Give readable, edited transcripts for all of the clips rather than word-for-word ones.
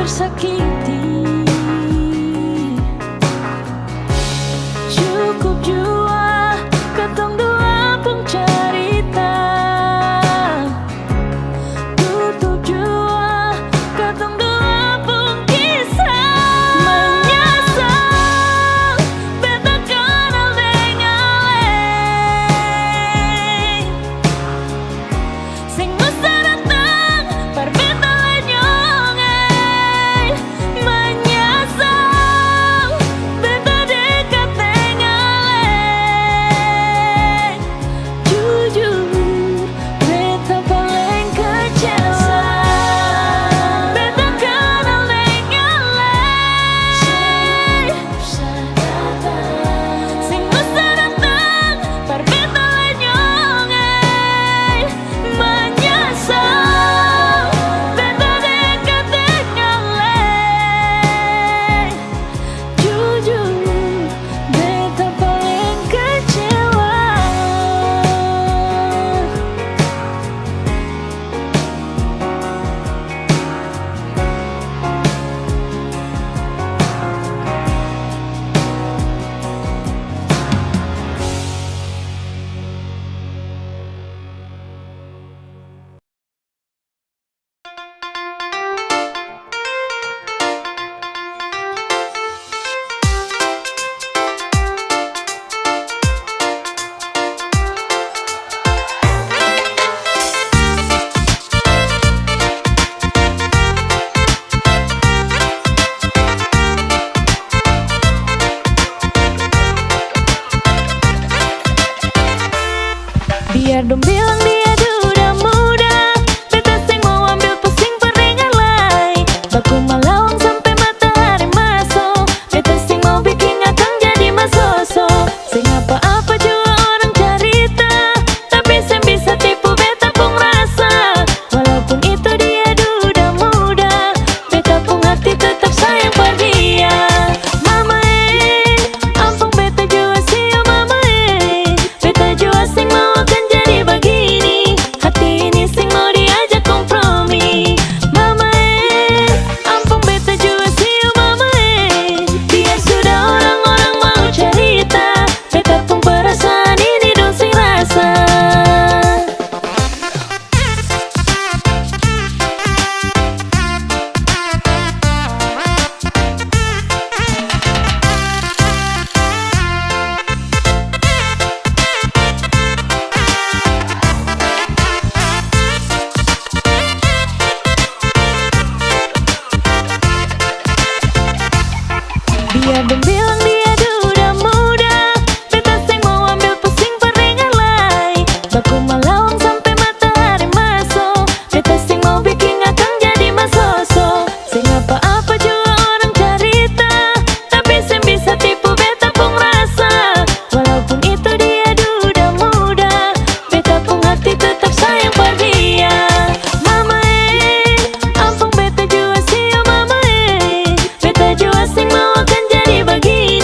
tersakiti. Cukup jua katong dua pung cerita, tutup jua katong dua pung kisah. Menyesal beta kenal dengaleng, sing mesti datang par beta lenyongeng. Menyesal beta dekat dengaleng, jujur beta paling kecewa. Beta kenal dengaleng, sing mesti datang par beta lenyongeng. Menyesal beta dekat dengaleng, jujur beta paling kecewa. Biar dong bilang dia duda muda, beta sing mau ambil pusing peringan lai. Baku malawang sampai matahari masuk, beta sing mau bikin akang jadi masoso. Sing apa-apa jua orang cerita, tapi sing bisa tipu beta pung rasa. Walaupun itu dia duda muda, beta pung hati tetap sayang per dia. Mama ampun beta jua sih mama beta jua sing mau akan jadi begini. Hati ini sing mau diajak kompromi. Mama ampun beta jua sih mama biar sudah orang-orang mau cerita, beta pun perasaan ini dong sing rasa. Biar dong bilang dia duda muda, beta sing mau ambil pusing peringan lai. Baku malawang sampai matahari masuk, beta sing mau bikin akang jadi masoso. Sing apa-apa jua orang cerita, tapi sing bisa tipu beta pung rasa. Walaupun itu dia duda muda, beta pung hati tetap sayang per dia. Mama ampun beta jua sih mama beta jua sing mau akan jadi begini.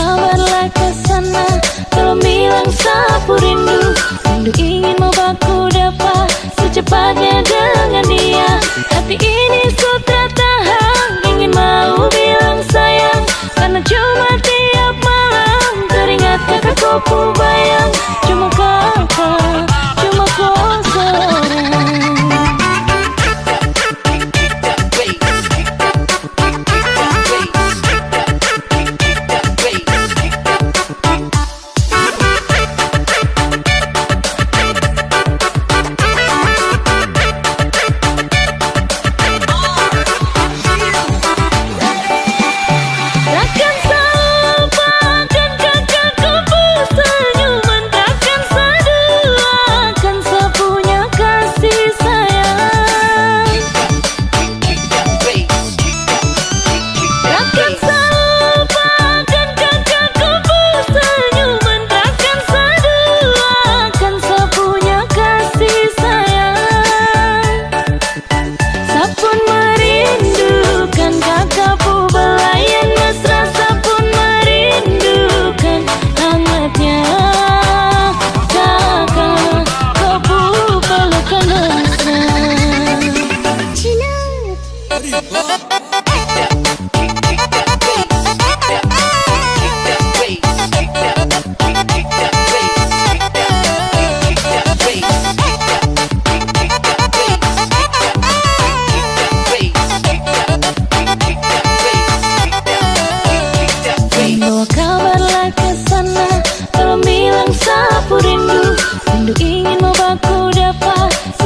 kabarlah kesana, tolong bilang sapu rindu. Rindu ingin mau baku dapat secepatnya dengan dia. Hati ini sudah tahan, ingin mau bilang sayang, karena cuma tiap malam teringat kakakku ku bayang. Cuma kakak, cuma kau seorang.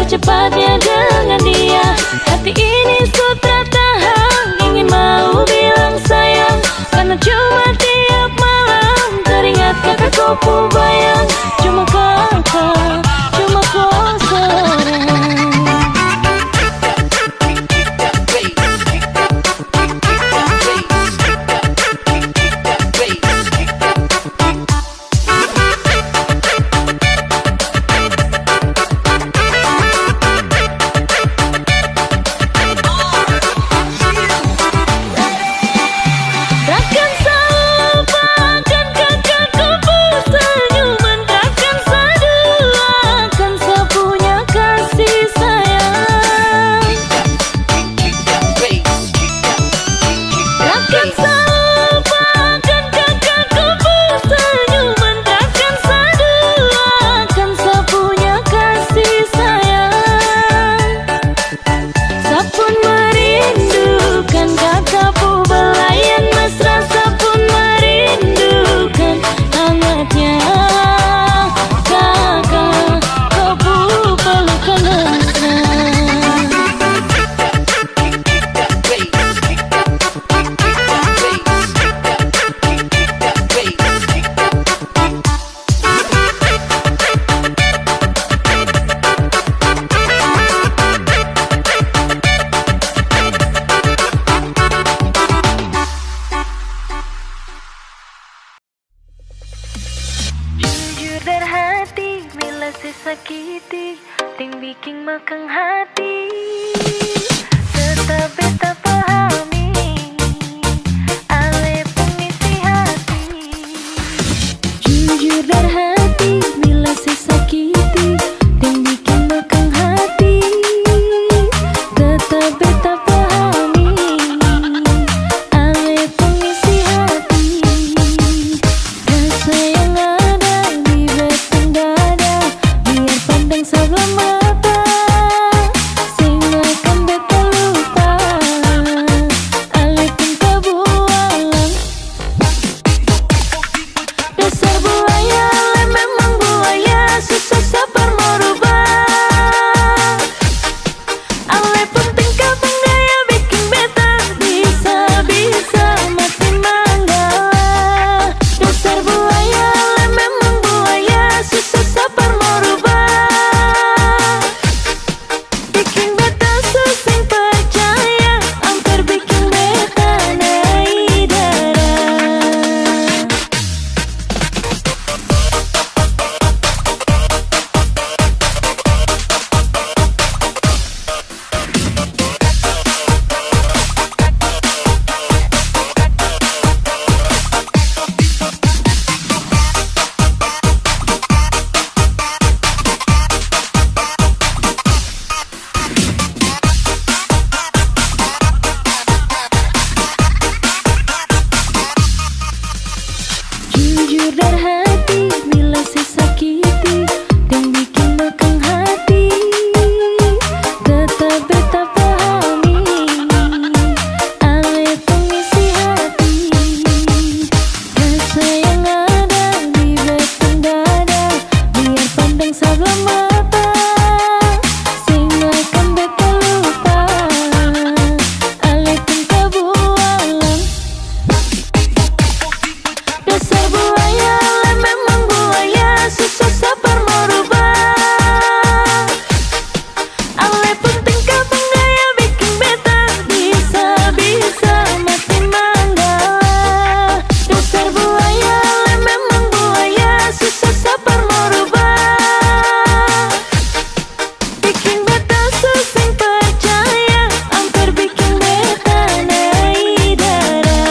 Secepatnya dengan dia. Hati ini sudah tahan, ingin mau bilang sayang, karena cuma tiap malam teringat kakakku ku bayang. Cuma kakak, cuma kau seorang. Sakiti, ting bikin makang hati. Tetap beta pahami, ale pengisi hati. Jujur dari hati, bila sesakiti, ting bikin makang hati. Tetap beta pahami, ale pengisi hati. Rasa yang ada di batang dada, biar pandang sebelah mata, sing akan beta lupa. dari hati bila saya sakiti dan bikin bekang hati. Tetap beta pahami ale pengisi hati. Rasa yang ada di belakang dada biar pandang sebelah mata, sing akan beta lupa ale pun kebualan. Dasar buaya ale memang buaya, susah sabar merubah. Ale pun tingkah penggaya bikin beta bisa-bisa mati manggala. Dasar buaya ale memang buaya, susah sabar merubah. Bikin beta susah percaya, hampir bikin beta naik darah.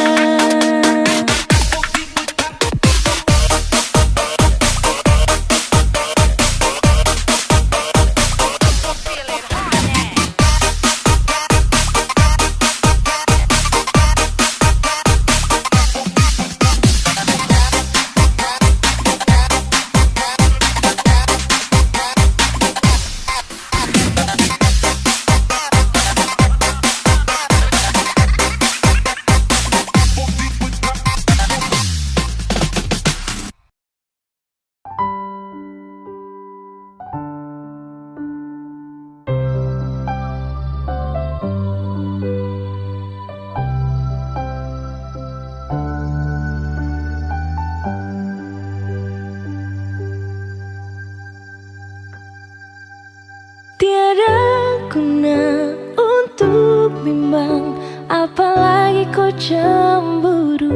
Tiada guna untuk bimbang, apalagi kau cemburu.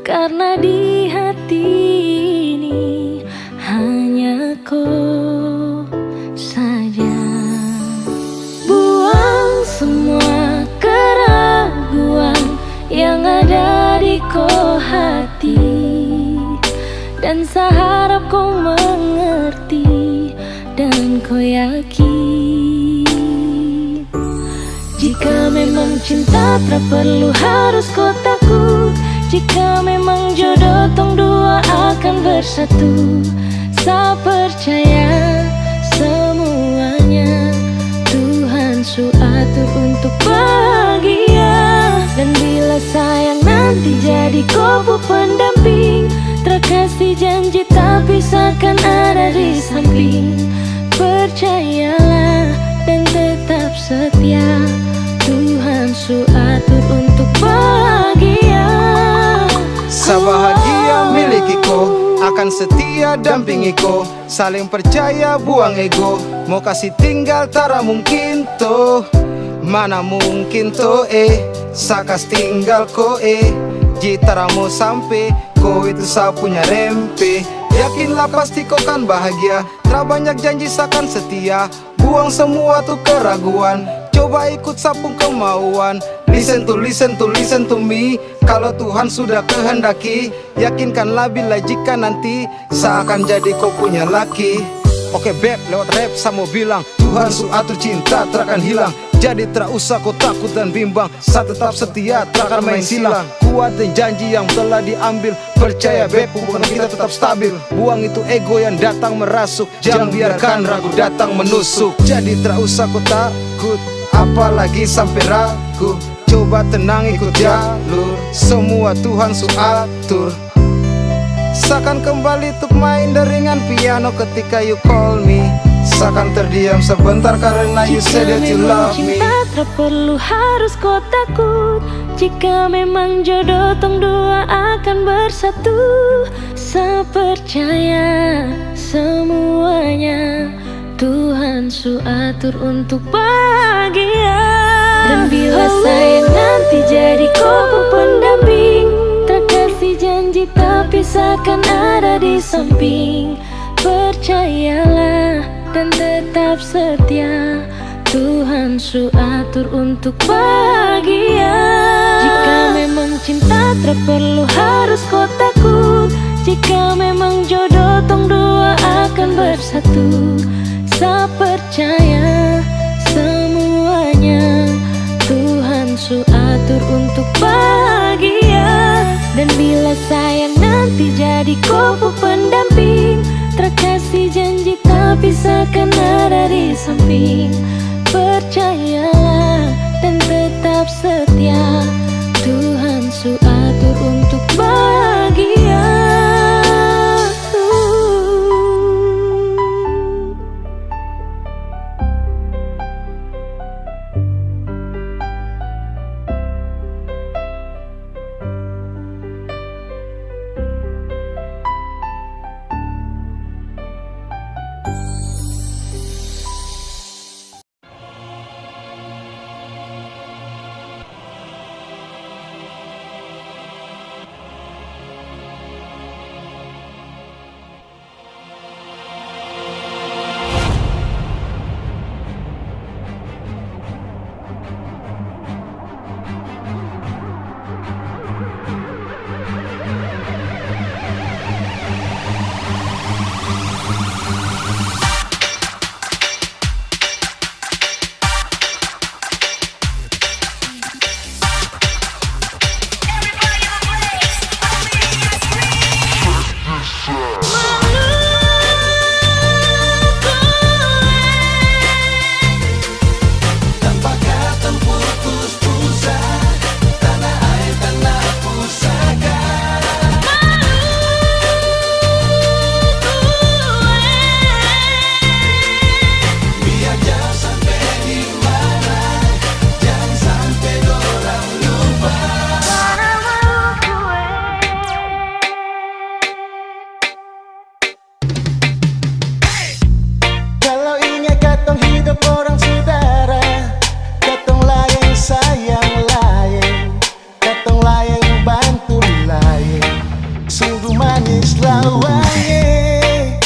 Karena di hati ini hanya kau saja. Buang semua keraguan yang ada di kau hati, dan saya harap kau mengerti dan kau yakin. Jika memang cinta tak perlu harus kau takut, jika memang jodoh tong dua akan bersatu. Saya percaya semuanya Tuhan su atur untuk bahagia. Dan bila sayang nanti jadi kau pendamping, terkasih janji tapi seakan ada di samping. Percayalah dan tetap setia, Tuhan su atur untuk bahagia. Sabahagia miliki ko, akan setia dampingi ko. Saling percaya buang ego, mau kasih tinggal tara mungkin to. Mana mungkin to sakas tinggal ko jitara mau sampai ko itu sa punya rempe. Yakinlah pasti kau kan bahagia, tak banyak janji sakan setia. Buang semua tuh keraguan, coba ikut sapung kemauan. Listen to me. Kalau Tuhan sudah kehendaki, yakinkanlah bila jika nanti seakan jadi kau punya laki. Oke beb, lewat rap saya mau bilang, Tuhan su atur cinta terakan hilang. Jadi tak usah kau takut dan bimbang, saya tetap setia, tak akan main silang. Kuatin janji yang telah diambil, percaya beb hubungan kita tetap stabil. Buang itu ego yang datang merasuk, jangan biarkan ragu datang menusuk. Jadi tak usah kau takut, apalagi sampai ragu. Coba tenang ikut jalur, semua Tuhan su atur. Seakan kembali untuk main deringan piano ketika you call me. Seakan terdiam sebentar karena you said that you love me. Cinta tak perlu harus kau takut, jika memang jodoh tong dua akan bersatu. Saya percaya semuanya Tuhan su atur untuk bahagia. Dan bila saya nanti jadi kau pendamping, terkasih janji tapi seakan ada di samping. Percayalah dan tetap setia, Tuhan su atur untuk bahagia. Jika memang cinta tak perlu harus kau takut, jika memang jodoh tong dua akan bersatu. Saya percaya semuanya Tuhan su atur untuk bahagia. Dan bila sayang nanti kasih jadi kupu pendamping. Terkasih janji tapi seakan ada di samping. Percayalah dan tetap setia, Tuhan su atur untuk bahagia.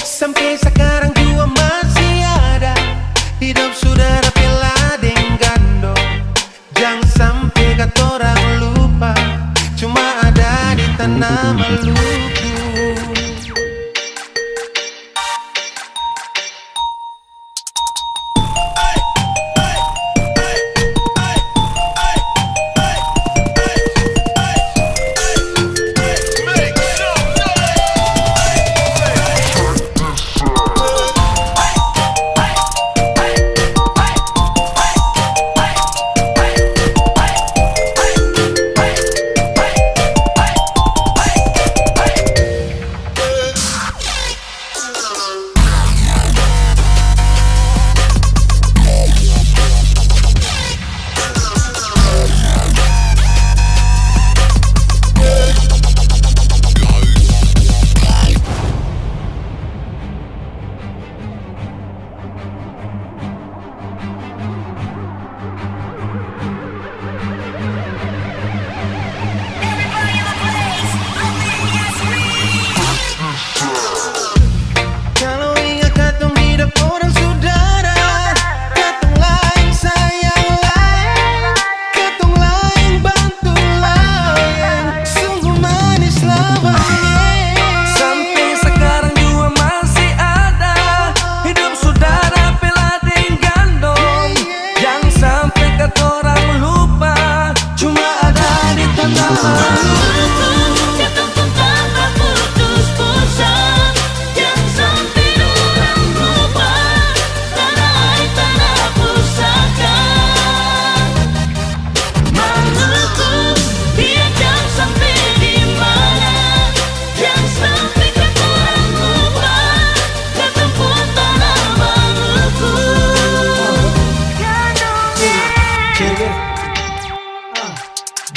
Sampai sekarang jua masih ada, hidup sudah rela deng gandong. Jangan sampai kata orang lupa, cuma ada di tanah Maluku.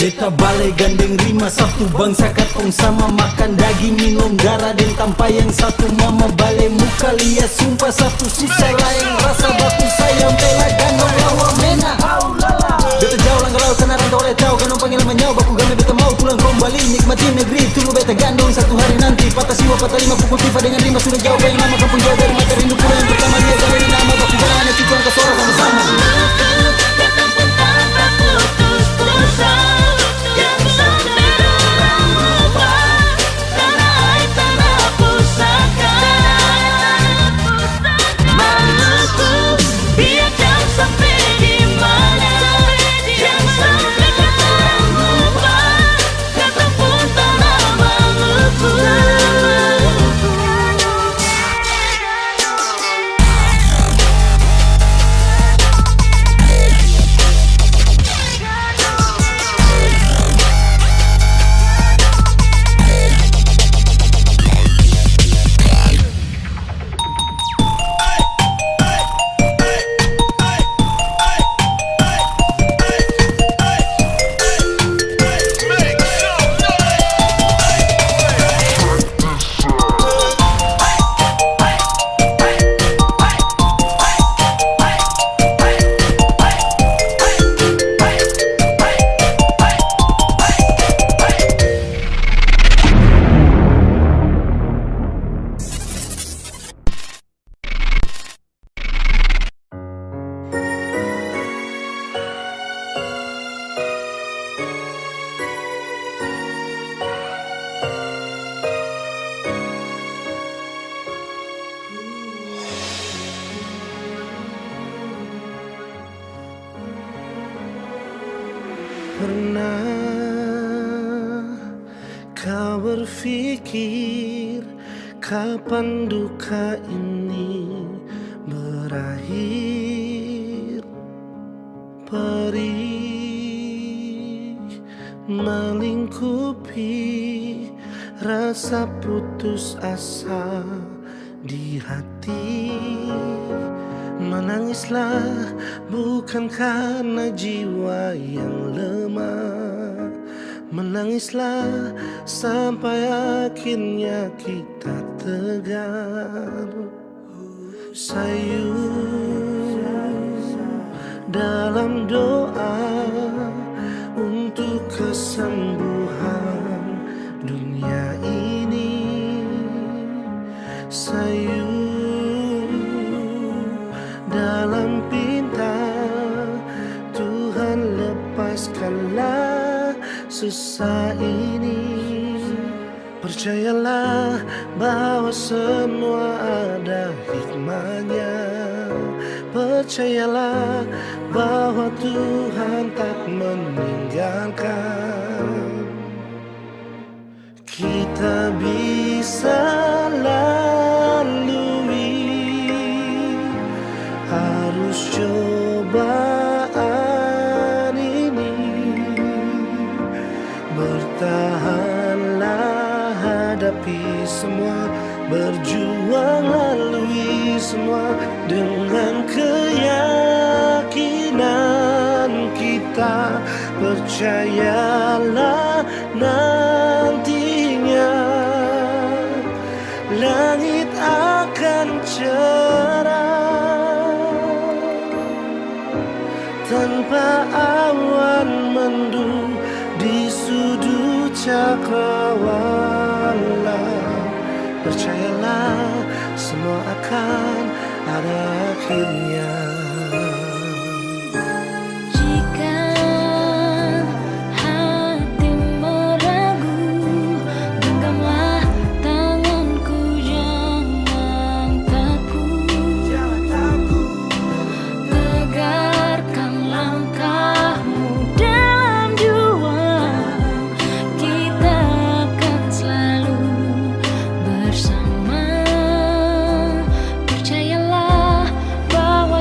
Beta balai gandeng rima satu bangsa katong sama makan daging minum darah dan tanpa yang satu mama balai muka liat sumpah satu susah lain rasa baku sayang bela gandong lawa mena. Beta jauh langgar laut karena rantau oleh tahu gandong panggil menyau baku game beta mau pulang kembali nikmati negeri tunggu beta gandong satu hari nanti patah siwa patah lima pukul tifa dengan rima sudah jauh yang lama kampung jauh dari mata rindu pulang yang pertama dia dari nama baku jalan cukup angka suara sama-sama. Maluku. Pernah kau berpikir kapan duka ini berakhir? Perih melingkupi rasa putus asa di hati. Menangislah bukan karena jiwa yang lemah. Menangislah sampai akhirnya kita tegar. Sayu dalam doa untuk kesembuhan dunia ini. Sayu dalam pinta Tuhan, lepaskanlah susah ini. Percayalah bahwa semua ada hikmahnya. Percayalah bahwa Tuhan tak meninggalkan. Kita bisa lalui arus cobaan ini. Bertahanlah, hadapi semua, berjuang lalui semua dengan keyakinan kita. Percayalah nantinya langit akan cerah tanpa awan mendung di sudut cakrawala. Percayalah semua akan ada akhirnya. Jika hati meragu, genggamlah tanganku, jangan takut. Tegarkan langkahmu dalam juang, kita akan selalu bersama. Percayalah bahwa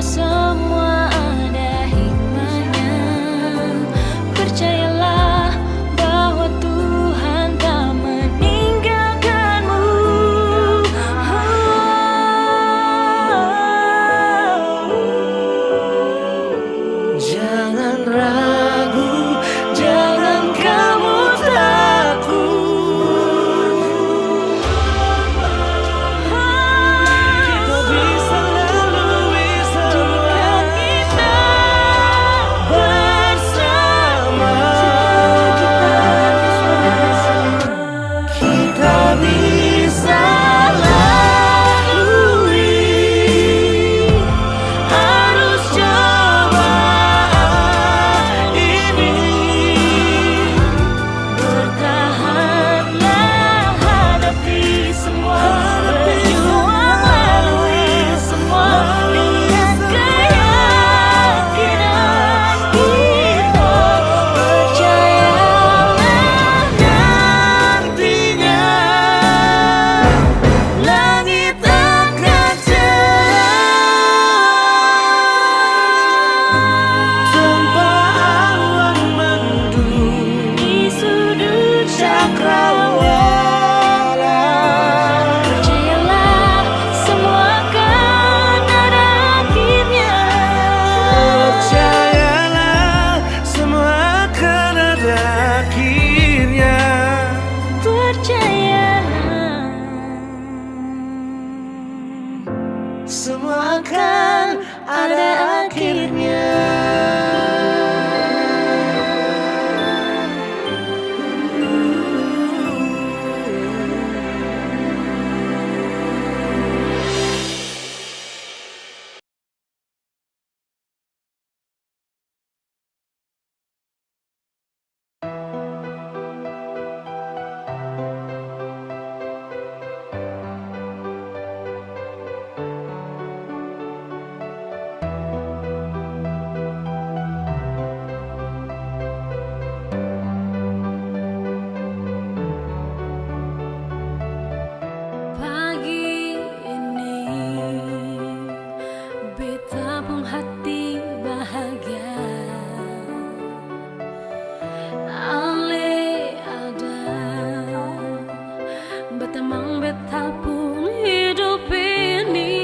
Betamang betapung hidup ini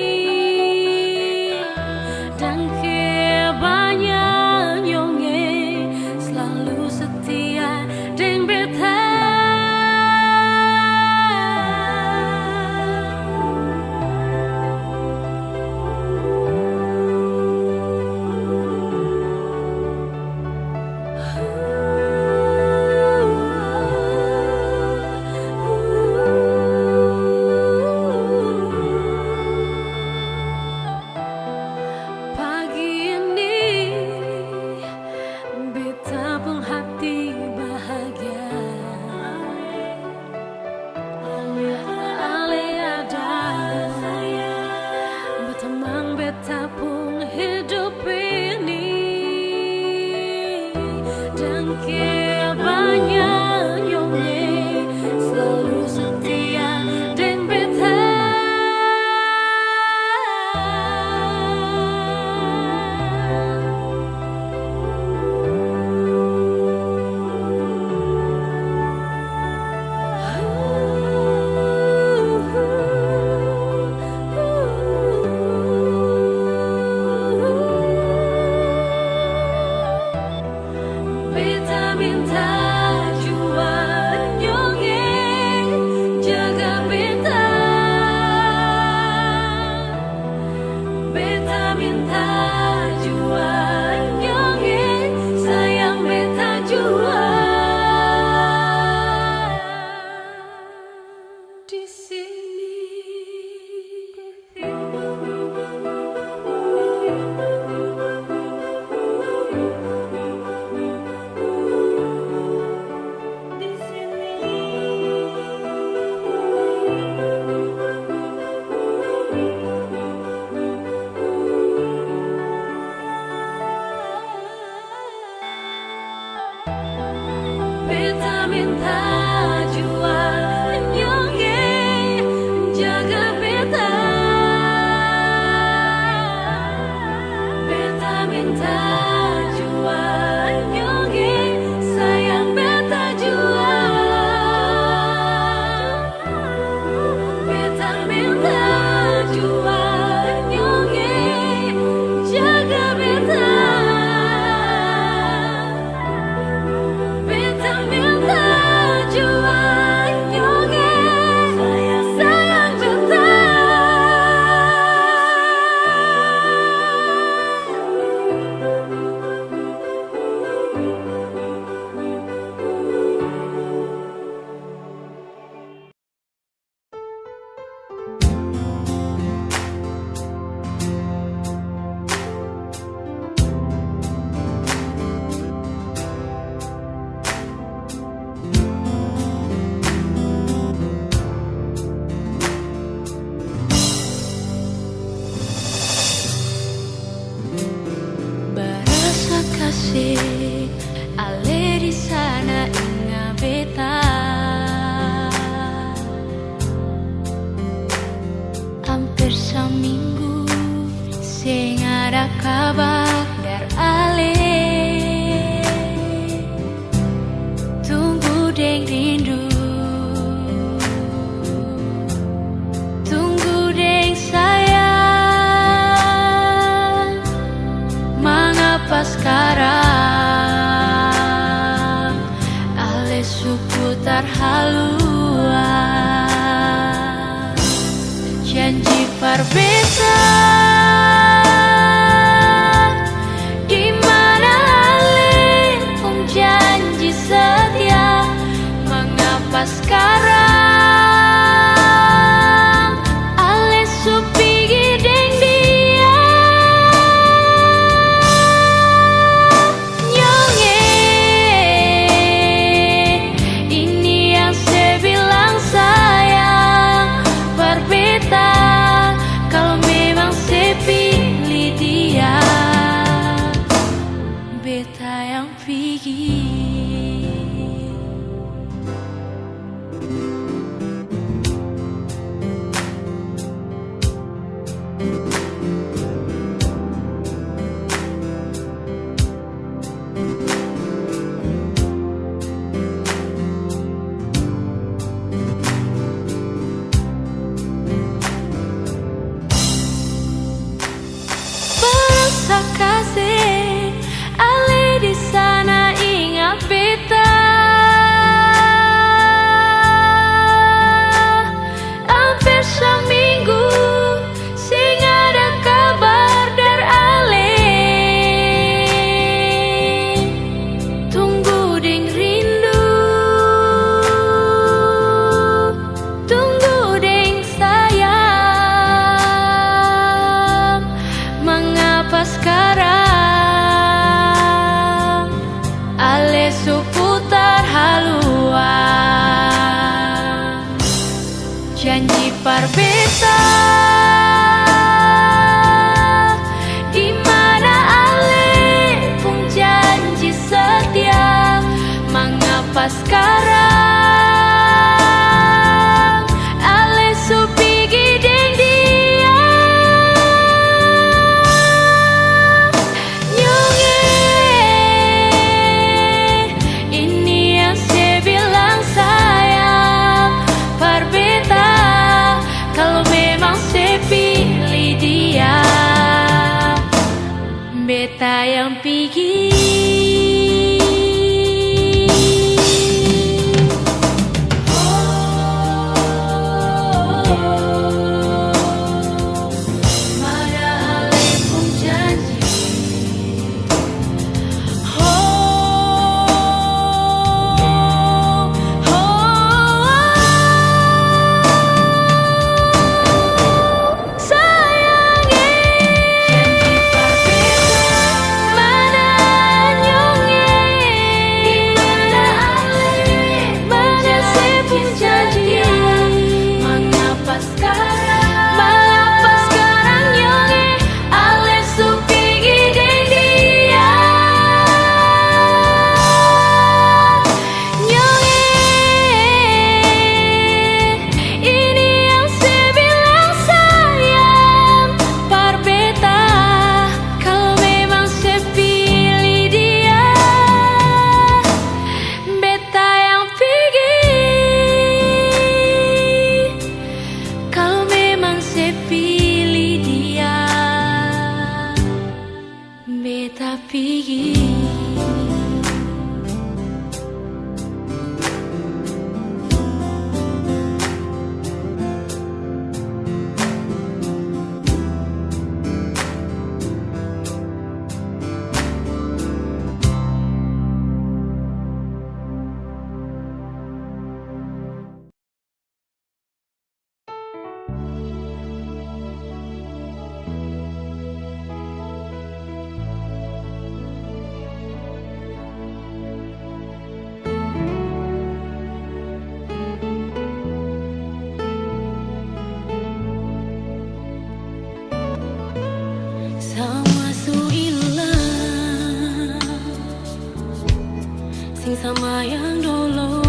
dan kebanyak nyonge selalu setia deng beta. Pagi ini beta pun hati bahagia. Ale ada betamang beta pun hidup ini dan kebanyak nyonge selalu setia deng beta. Beta minta jua nyonge jaga beta. Beta minta jua nyonge sayang beta jua. Di sini beta minta jua nyonge jaga beta. Beta minta jua nyonge sayang beta jua. Beta minta jua nyonge jaga beta. Beta minta jua nyonge sayang beta. Berasa kasih ale di sana inga beta. Hampir seminggu sing ada kabar dari ale. Tunggu deng rindu, tunggu deng sayang. Mengapa sekarang ale suku terhaluan? Janji perbeza janji parbeta di mana ale pun janji setia, mengapa sekarang ale supi gideng dia nyonge, ini yang saya bilang sayang parbeta, kalau memang saya pilih dia, beta yang pergi. Beta pergi. Sama suilah sing sama yang dulu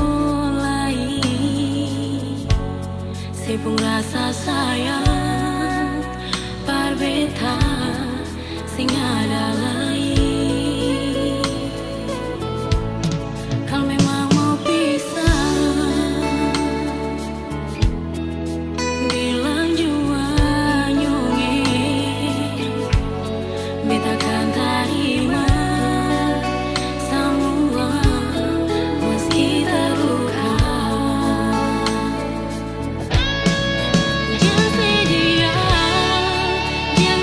lain, sepung rasa sayang parbeta sing ada lain. Kalau memang mau pisah, bilang jua nyonge, beta kan terima semua meski terluka. Jangan sedia, jangan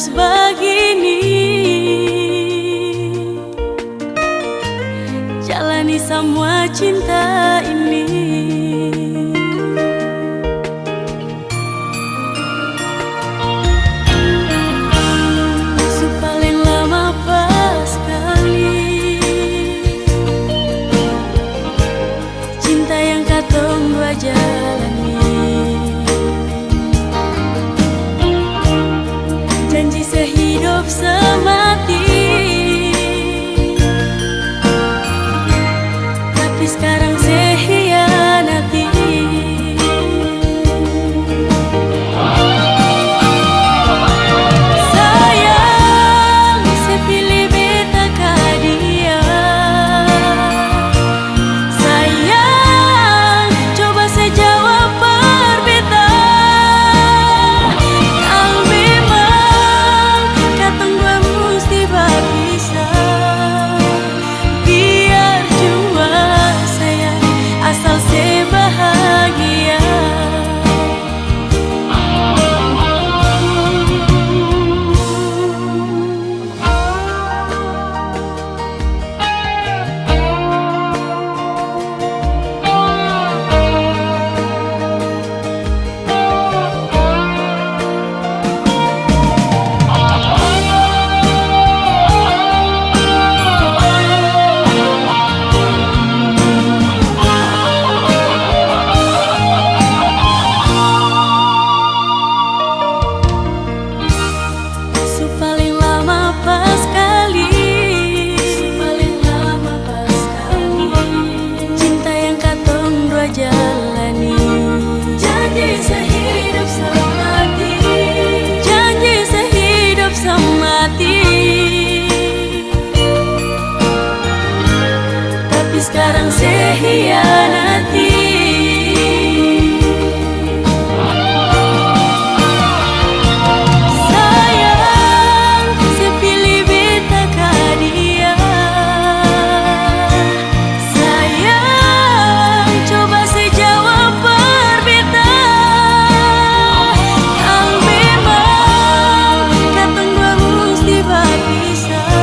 harus begini, jalani semua cinta ini. Su paling lama pas kali cinta yang katong dua jalani, janji sehidup semati. Tapi sekarang saya hianati. Sayang, saya pilih beta ka dia. Sayang, coba saya jawab berbeda. Kalau memang katong dua mesti berpisah, biar jua saya asal saya bahagia. Su paling lama pas kali, cinta yang katong dua jalani, janji sehidup semati, janji sehidup semati. Tapi sekarang saya hianati. Sayang, saya pilih beta ka dia. Sayang, coba saya jawab berbeda. Kalau memang katong dua mesti berpisah,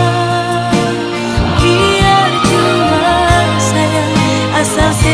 biar cuma saya asal saya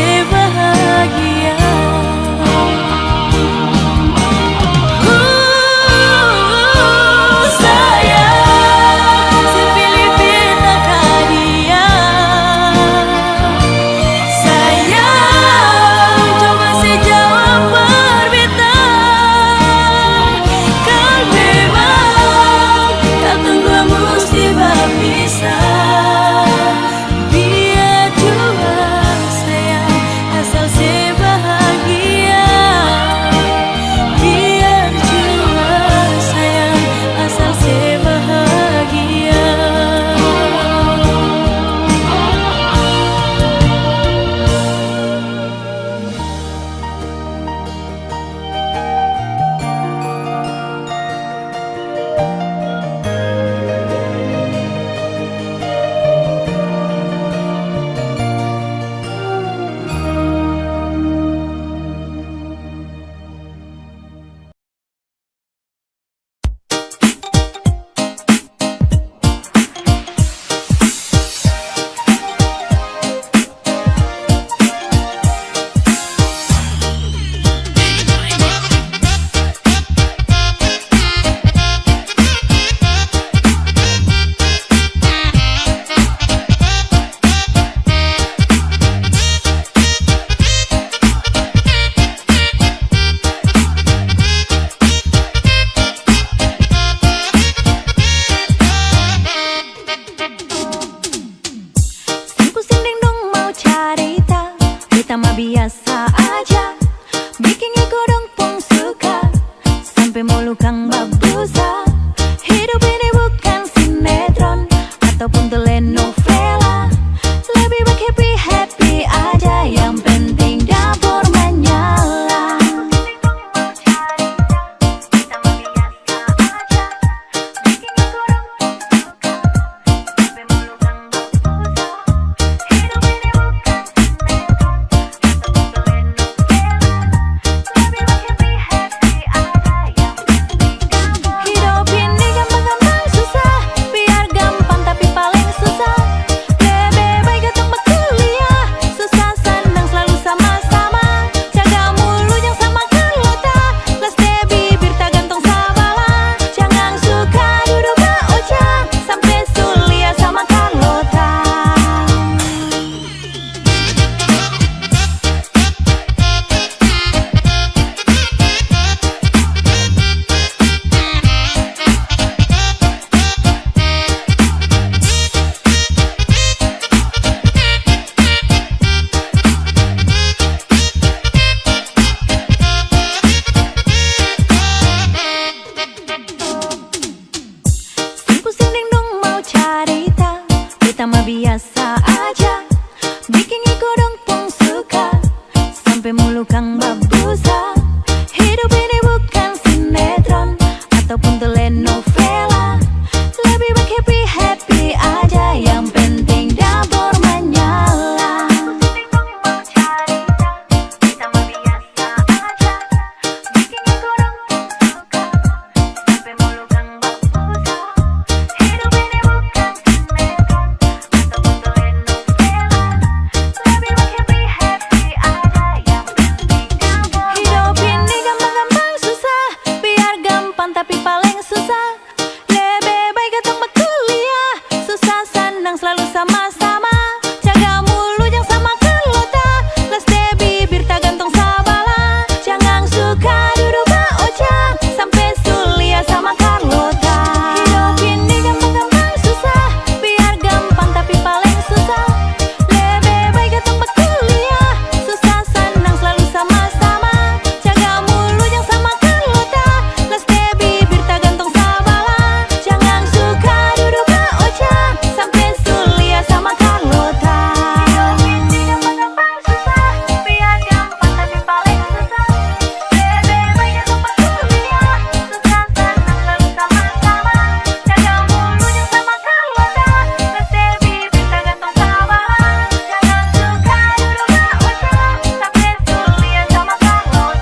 kita mah biasa aja. Bikin iko dong pun suka, sampai mulu kang babusa. Hidup ini bukan sinetron ataupun telenovela. Lebih baik happy-happy aja, yang penting dapur menyala. Kita mah biasa aja. Bikin iko dong pun suka, sampai mulu kang babusa. Hidup ini bukan sinetron ataupun telenovela. Lebih baik happy-happy aja, yang penting dapur. Hidup ini gampang-gampang susah, biar gampang tapi paling susah. Lebih baik ketemu kuliah, susah senang selalu sama-sama. Jaga mulut yang sama kelota, les deh bibir tak gantung sabala. Jangan suka duduk ojang, sampai sulia sama Carlota. Hidup ini gampang-gampang susah, biar gampang tapi paling susah. Lebih baik ketemu kuliah, susah senang selalu sama-sama. Jaga mulut yang sama kelota, les deh bibir tak gantung sabala. Jangan suka duduk ojang, sampai sulia sama Carlota. Hidup ini gampang-gampang susah, biar gampang tapi paling susah. Lebih baik ketemu kuliah, susah senang selalu sama-sama. Jaga mulut yang sama Carlota, les deh bibir tak gantung sabala. Jangan suka duduk ojang, sampai sulia sama Carlota.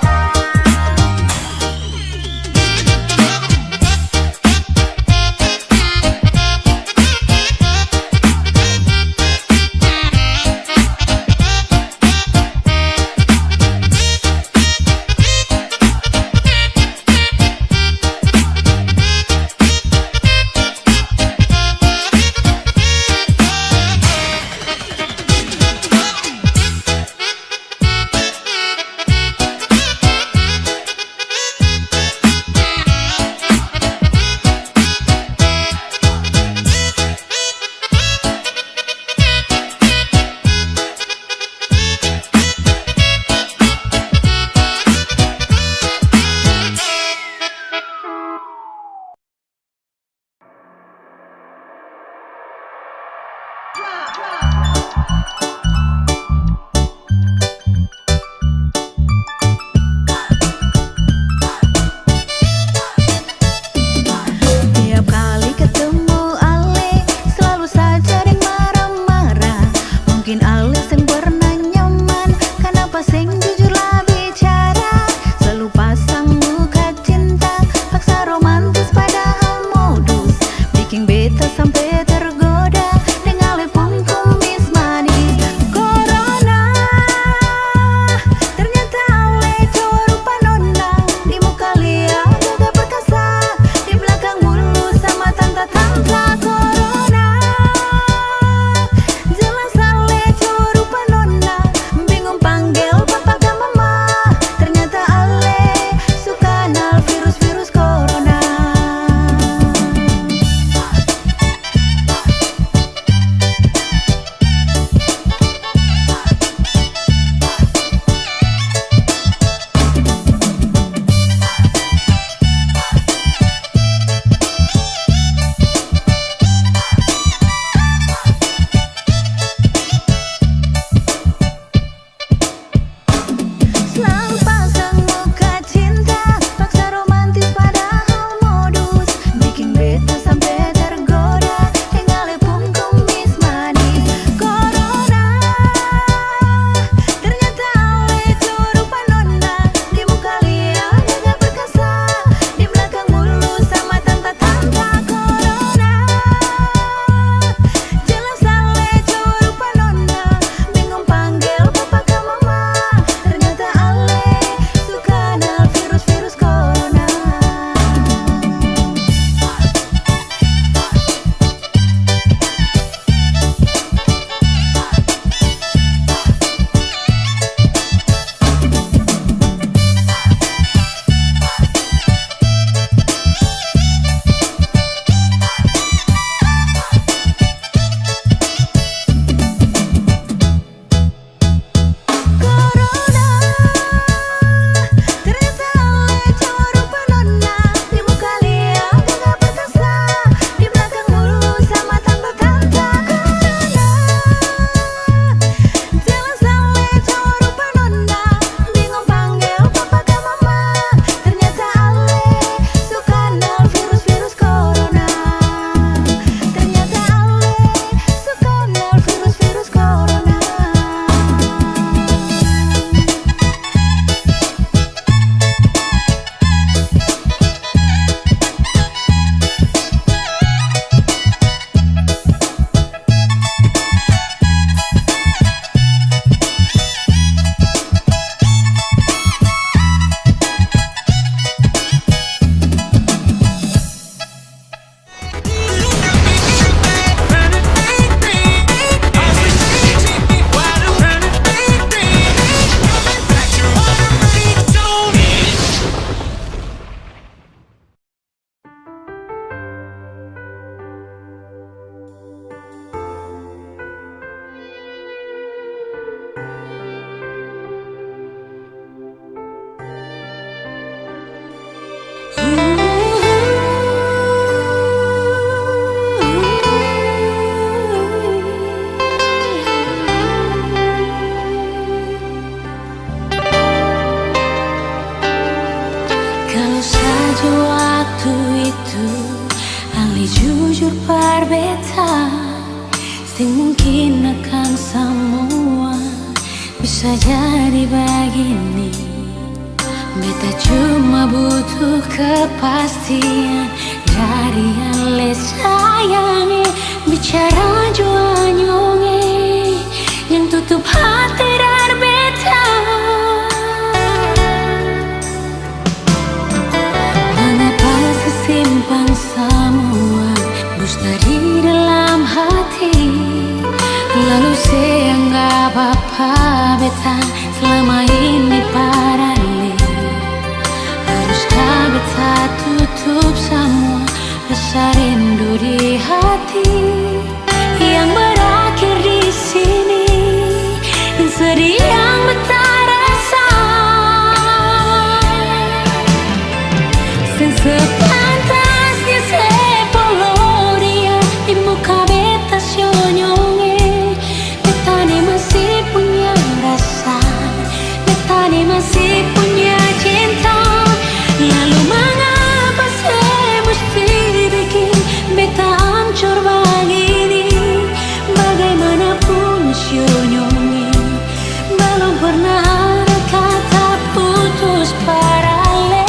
Tiap kali ketemu Ale, selalu saja dia marah-marah. Mungkin Ale sing pernah nyaman, kenapa sing jujurlah bicara. Selalu pasang muka cinta, paksa romantis padahal modus. Bikin beta sampai tergoda, dengan Ale pun kumis manis. Corona, ternyata Ale cowok rupa nona. Di muka lihat juga perkasa, di belakang mulu sama tanta-tanta. Corona, jelas Ale cowok rupa nona. Bingung panggil papa ke mama, ternyata Ale suka nal virus-virus corona. beta, sing mungkin akan semua bisa jadi begini. Beta cuma butuh kepastian dari yang le sayangi. Bicara jua nyonge yang tutup hati dari beta. Mengapa sesimpan semua dusta di dalam hati, lalu seanggap apa beta selama ini paralel. Haruskah beta tutup semua rasa rindu di hati yang berakhir di sini, dan sedih yang beta rasa. Sepantasnya sepuluh dia di muka beta sionyonge. Beta ni masih punya rasa, beta ni masih punya cinta. Lalu mengapa saya mesti bikin beta hancur begini? Bagaimanapun sionyonge, belum pernah ada kata putus paralel.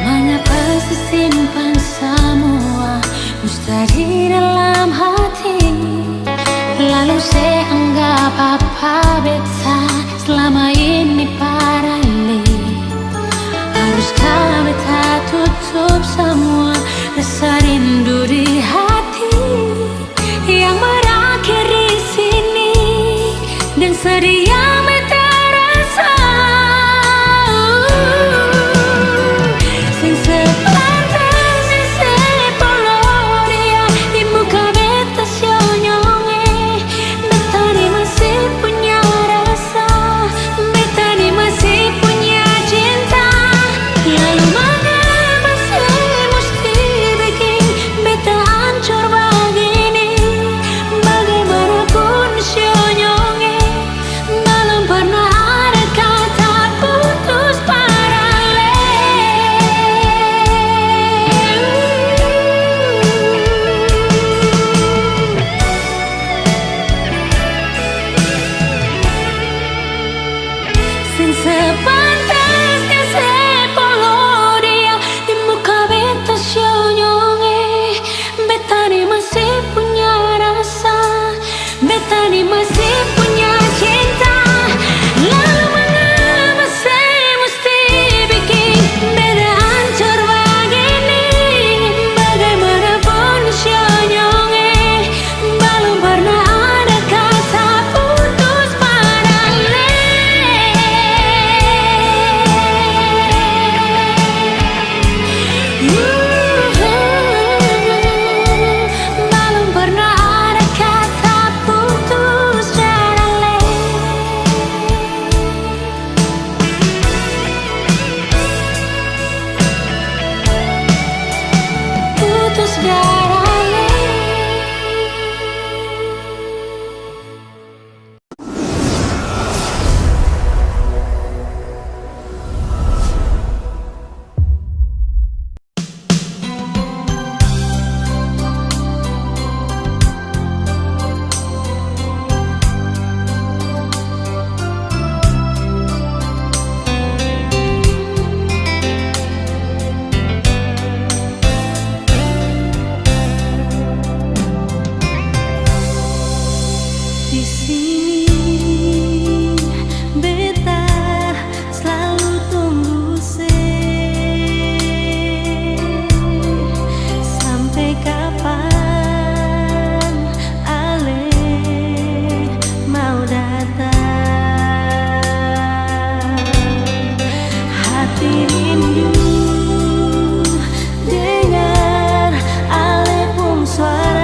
Mengapa sesimpan semua dusta di dalam hati, lalu saya anggap apa beta selama ini paralel. Haruskah beta tutup semua rasa rindu di hati yang berakhir di sini, dan sedih yang beta rasa. Sing sepantasnya sepuluh dia di muka beta sionyonge. Beta ni masih punya rasa, beta ni masih punya cinta. Lalu mengapa saya mesti bikin beta hancur begini? Bagaimanapun sionyonge, belum pernah ada kata putus paralel. Sing sepantasnya sepuluh dia di muka beta sionyonge. Beta ni masih punya rasa, beta ni masih punya cinta. Lalu mengapa saya mesti bikin beta hancur begini? Bagaimanapun sionyonge, belum pernah ada kata putus paralel. Belum pernah ada kata putus paralel. Putus paralel. Di sini beta selalu tunggu sampai kapan ale mau datang. Hati rindu dengar ale pun suara.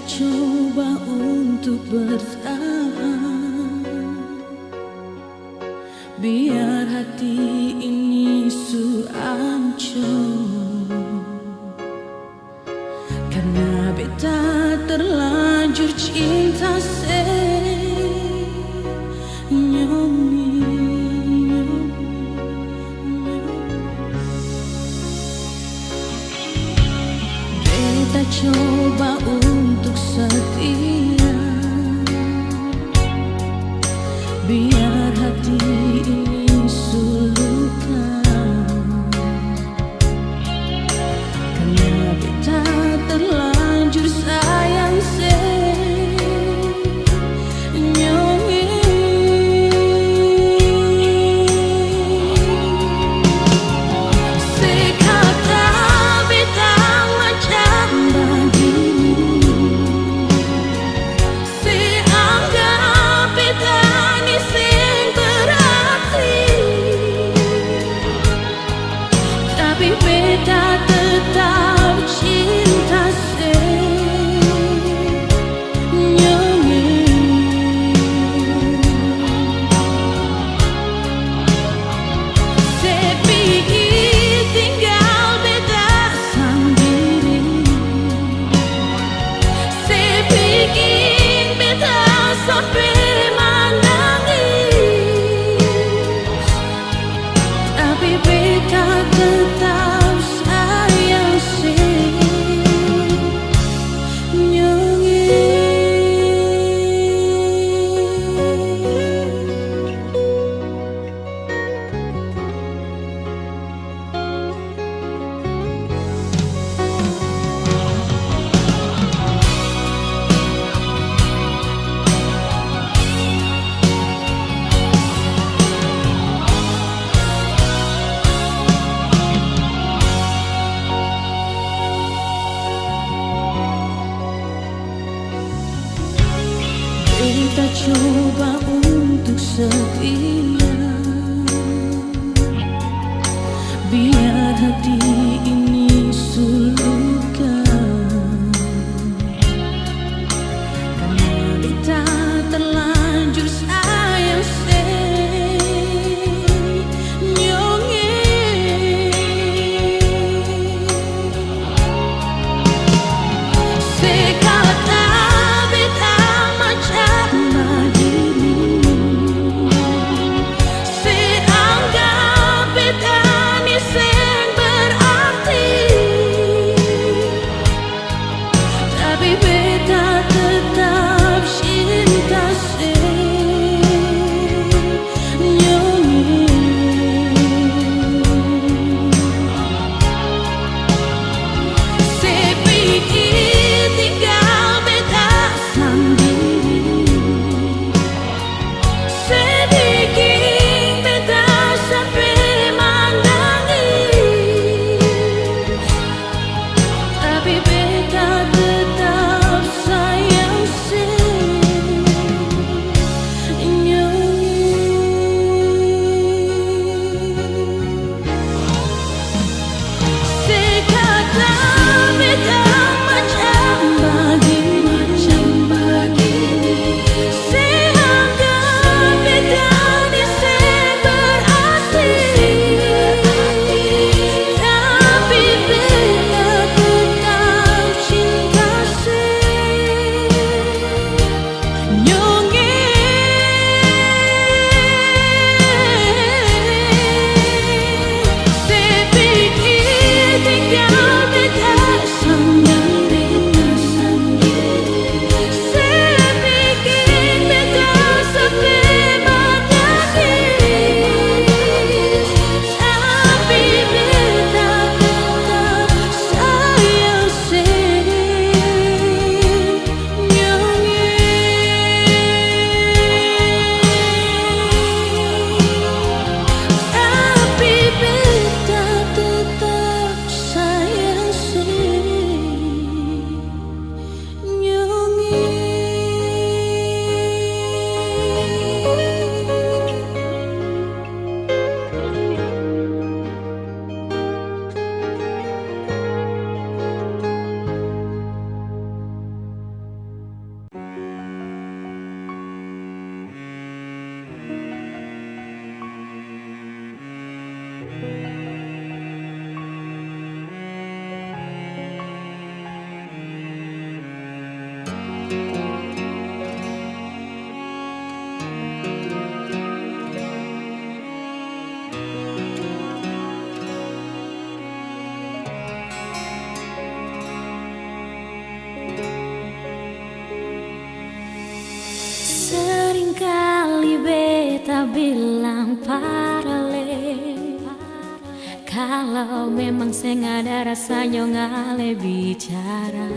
coba untuk bertahan, biar hati ini hancur, karena beta terlanjur cinta beta coba untuk setia, biar hati ini sulukan, karena beta terlanjur sayang Kita coba untuk setia, biar hati ini sulukan, karena kita terlanjur sayang bilang paralel. Kalau memang sing ada rasanya ngale bicara.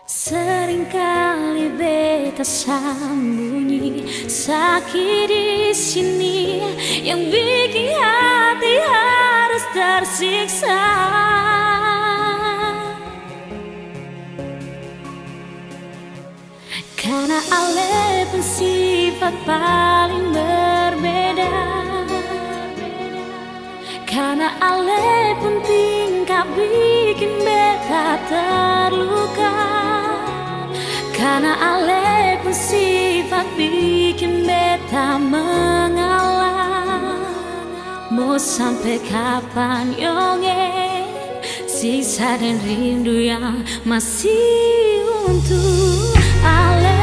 Seringkali beta sembunyi sakit di sini yang bikin hati harus tersiksa. Karena ale pun sifat paling berbeda. Karena ale pun tingkah bikin beta terluka. Karena ale pun sifat bikin beta mengalah. Mau sampai kapan yonge sisa dan rindu yang masih untuk ale.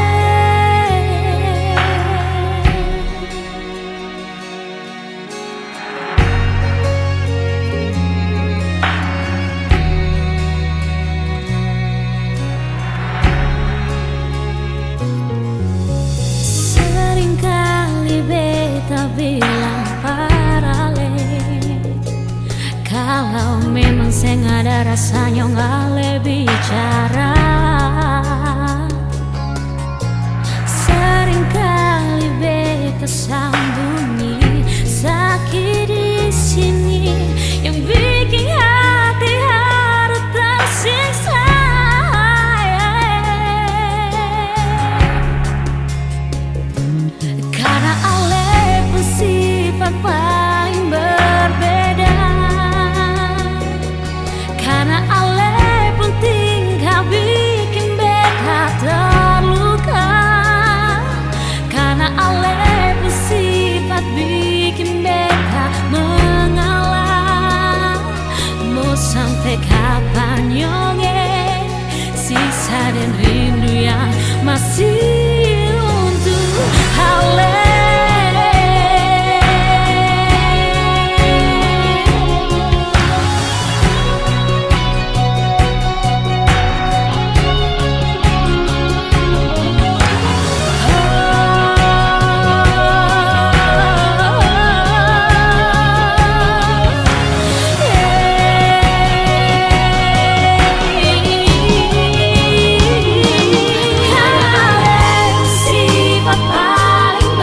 Seringkali beta bilang paralel. Kalau memang seng ada rasanya ngale bicara. Seringkali beta sembunyi sakit di sini yang bikin hati harus tersiksa. Karena ale pun sifat paling berbeda. Karena ale pun tingkah bikin beta terluka. Karena ale pun sifat bikin beta mengalah. Mau sampai kapan yonge sisa dan rindu yang masih untuk ale. Sifat paling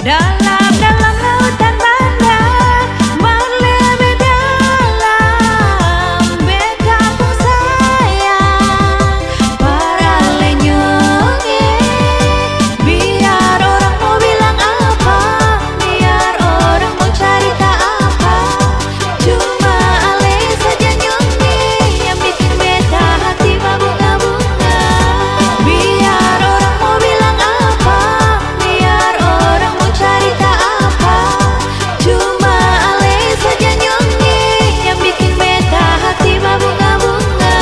Dalam lautan banda berlebih dalam, beta pun sayang para lenyonge. Biar orang mau bilang apa, biar orang mau cerita apa, cuma ale saja nyonge yang bikin beta hati berbunga-bunga. Biar orang mau bilang apa, biar orang mau cerita apa, cuma ale saja nyonge yang bikin beta hati berbunga-bunga.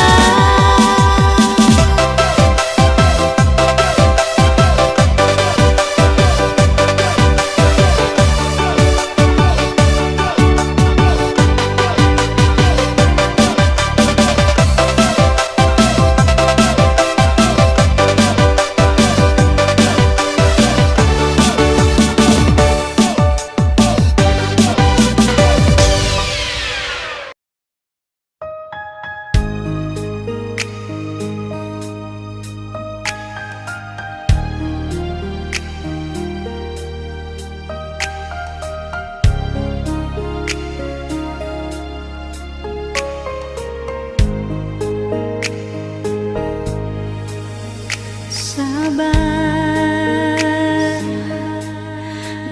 Sabar,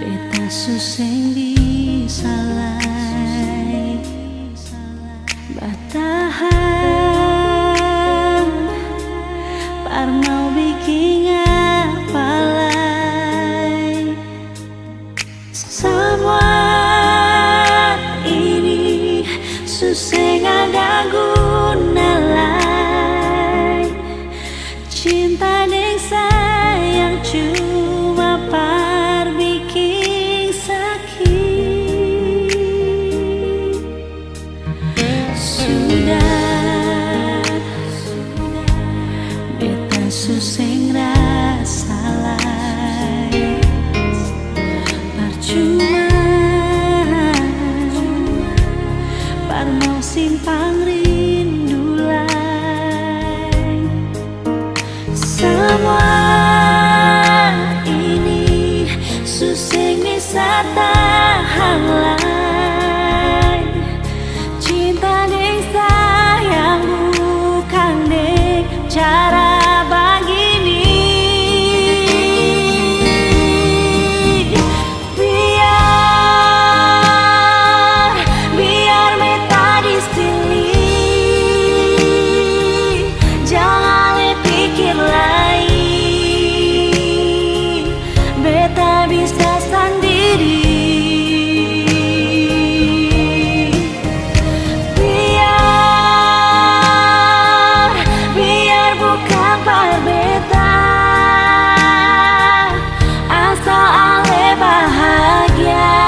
beta suseng disalai, batahan par mau bikin apalai. Semua ini suseng ada guna lai. Cinta deng sayang cuma par bikin sakit. Sudah beta suseng rasa lai, percuma par mau simpang rindu lai. Semua ini suseng bisa tahan lai. Cinta deng sayang bukan deng cara begini. Biar beta di sini, jangan le pikir lain, beta bisa sendiri. Biar bukan par beta, asal ale bahagia,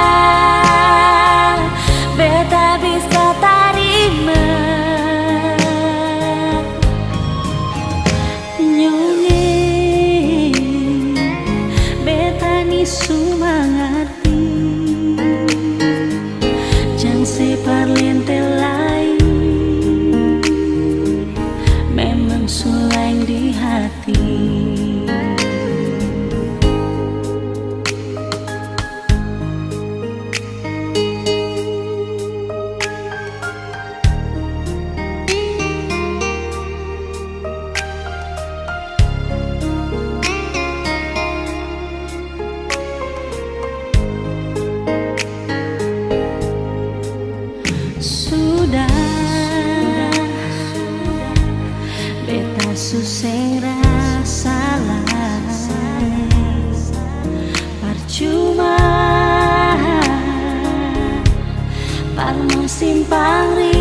beta bisa terima. Nyonge beta ni sumangati, jang separ lente lain, memang suleng di hati. Sudah beta suseng rasa lai, percuma par mau simpang rindu.